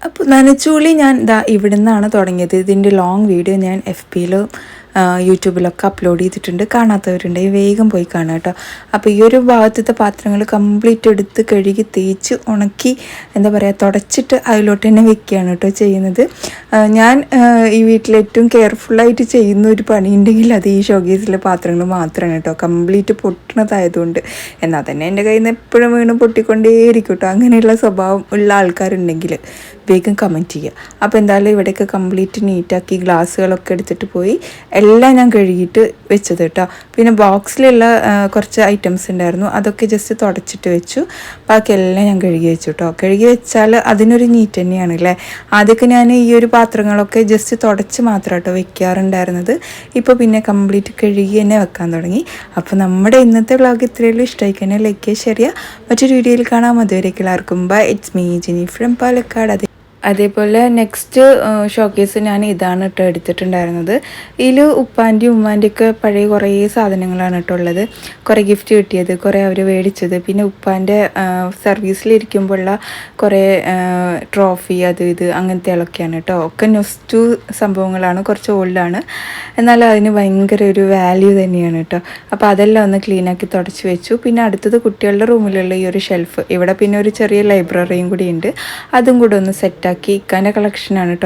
അപ്പോൾ നനച്ചുള്ളി ഞാൻ ഇവിടെ നിന്നാണ് തുടങ്ങിയത്. ഇതിൻ്റെ ലോങ് വീഡിയോ ഞാൻ FBയിലും യൂട്യൂബിലൊക്കെ അപ്ലോഡ് ചെയ്തിട്ടുണ്ട്. കാണാത്തവരുണ്ടെങ്കിൽ വേഗം പോയി കാണുക കേട്ടോ. അപ്പോൾ ഈ ഒരു ഭാഗത്തെ പാത്രങ്ങൾ കംപ്ലീറ്റ് എടുത്ത് കഴുകി തേച്ച് ഉണക്കി എന്താ പറയുക തുടച്ചിട്ട് അതിലോട്ട് തന്നെ വെക്കുകയാണ് കേട്ടോ ചെയ്യുന്നത്. ഞാൻ ഈ വീട്ടിൽ ഏറ്റവും കെയർഫുള്ളായിട്ട് ചെയ്യുന്ന ഒരു പണി ഉണ്ടെങ്കിൽ അത് ഈ ഷോക്കേസിലെ പാത്രങ്ങൾ മാത്രമാണ് കേട്ടോ. കംപ്ലീറ്റ് പൊട്ടണതായതുകൊണ്ട്. എന്നാൽ തന്നെ എൻ്റെ കയ്യിൽ നിന്ന് എപ്പോഴും വീണ്ടും പൊട്ടിക്കൊണ്ടേയിരിക്കും കേട്ടോ. അങ്ങനെയുള്ള സ്വഭാവം ഉള്ള ആൾക്കാരുണ്ടെങ്കിൽ വേഗം കമൻറ്റ് ചെയ്യുക. അപ്പോൾ എന്തായാലും ഇവിടെയൊക്കെ കംപ്ലീറ്റ് നീറ്റാക്കി ഗ്ലാസ്സുകളൊക്കെ എടുത്തിട്ട് പോയി എല്ലാം ഞാൻ കഴുകിയിട്ട് വെച്ചത് കേട്ടോ. പിന്നെ ബോക്സിലുള്ള കുറച്ച് ഐറ്റംസ് ഉണ്ടായിരുന്നു, അതൊക്കെ ജസ്റ്റ് തുടച്ചിട്ട് വെച്ചു. ബാക്കിയെല്ലാം ഞാൻ കഴുകി വെച്ചു കേട്ടോ. കഴുകി വെച്ചാൽ അതിനൊരു നീറ്റ് തന്നെയാണ് അല്ലേ. ആദ്യമൊക്കെ ഞാൻ ഈ ഒരു പാത്രങ്ങളൊക്കെ ജസ്റ്റ് തുടച്ച് മാത്രം കേട്ടോ വെക്കാറുണ്ടായിരുന്നത്. ഇപ്പോൾ പിന്നെ കംപ്ലീറ്റ് കഴുകി തന്നെ വെക്കാൻ തുടങ്ങി. അപ്പോൾ നമ്മുടെ ഇന്നത്തെ വ്ളോഗ് ഇത്രയുള്ളൂ. ഇഷ്ടമായി കഴിഞ്ഞാൽ ലൈക്ക് ചെയ്യുക, ഷെയർ ചെയ്യുക. മറ്റൊരു വീഡിയോയിൽ കാണാം. അതുവരേക്കും എല്ലാവർക്കും bye. It's me Jini from Palakkad. അതേപോലെ നെക്സ്റ്റ് ഷോക്കേസ് ഞാൻ ഇതാണ് കേട്ടോ എടുത്തിട്ടുണ്ടായിരുന്നത്. ഇതിൽ ഉപ്പാൻ്റെയും ഉമ്മാൻ്റെയൊക്കെ പഴയ കുറേ സാധനങ്ങളാണ് കേട്ടോ ഉള്ളത്. കുറേ ഗിഫ്റ്റ് കിട്ടിയത്, കുറേ അവർ മേടിച്ചത്, പിന്നെ ഉപ്പാൻ്റെ സർവീസിലിരിക്കുമ്പോഴുള്ള കുറേ ട്രോഫി അത് ഇത് അങ്ങനത്തെയൊക്കെയാണ് കേട്ടോ. ഒക്കെ നൊസ്റ്റു സംഭവങ്ങളാണ്, കുറച്ച് ഓൾഡാണ്, എന്നാലും അതിന് ഭയങ്കര ഒരു വാല്യൂ തന്നെയാണ് കേട്ടോ. അപ്പോൾ അതെല്ലാം ഒന്ന് ക്ലീനാക്കി തുടച്ച് വെച്ചു. പിന്നെ അടുത്തത് കുട്ടികളുടെ റൂമിലുള്ള ഈ ഒരു ഷെൽഫ്, ഇവിടെ പിന്നെ ഒരു ചെറിയ ലൈബ്രറിയും കൂടി ഉണ്ട്, അതും കൂടെ ഒന്ന് സെറ്റാക്കി ഇക്കാൻ്റെ കളക്ഷനാണ് കേട്ടോ.